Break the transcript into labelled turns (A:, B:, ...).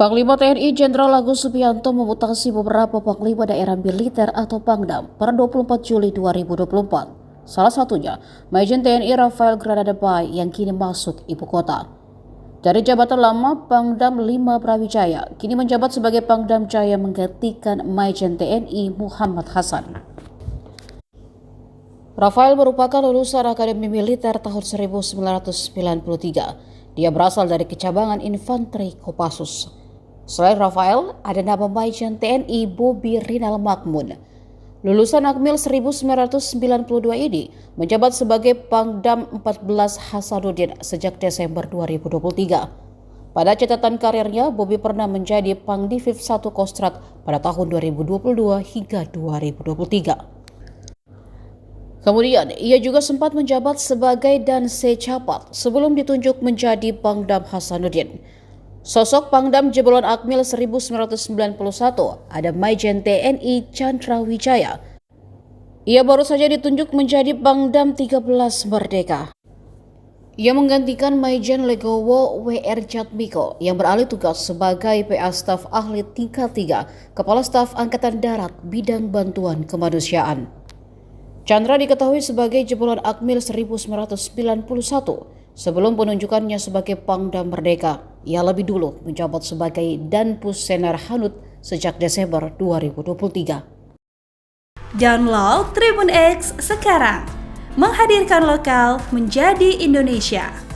A: Panglima TNI Jenderal Agus Subianto memutasi beberapa panglima daerah militer atau Pangdam per 24 Juli 2024. Salah satunya, Majen TNI Rafael Granada Bay yang kini masuk ibu kota. Dari jabatan lama Pangdam 5 Brawijaya, kini menjabat sebagai Pangdam Jaya menggantikan Majen TNI Muhammad Hasan. Rafael merupakan lulusan Akademi Militer tahun 1993. Dia berasal dari Kecabangan Infanteri Kopassus. Selain Rafael, ada nama Majen TNI Bobi Rinal Makmun. Lulusan Akmil 1992 ini menjabat sebagai Pangdam 14 Hasanuddin sejak Desember 2023. Pada catatan karirnya, Bobi pernah menjadi Pangdiviv 1 Kostrat pada tahun 2022 hingga 2023. Kemudian, ia juga sempat menjabat sebagai Danse Capat sebelum ditunjuk menjadi Pangdam Hasanuddin. Sosok Pangdam jebolan Akmil 1991 ada Majen TNI Chandra Wijaya. Ia baru saja ditunjuk menjadi Pangdam 13 Merdeka. Ia menggantikan Majen Legowo W.R. Jatmiko yang beralih tugas sebagai PA Staf Ahli Tingkat 3 Kepala Staf Angkatan Darat Bidang Bantuan Kemanusiaan. Chandra diketahui sebagai jebolan Akmil 1991. Sebelum penunjukannya sebagai Pangdam Merdeka, ia lebih dulu menjabat sebagai Danpus Senar Hanut sejak Desember 2023.
B: Download Tribun X sekarang, menghadirkan lokal menjadi Indonesia.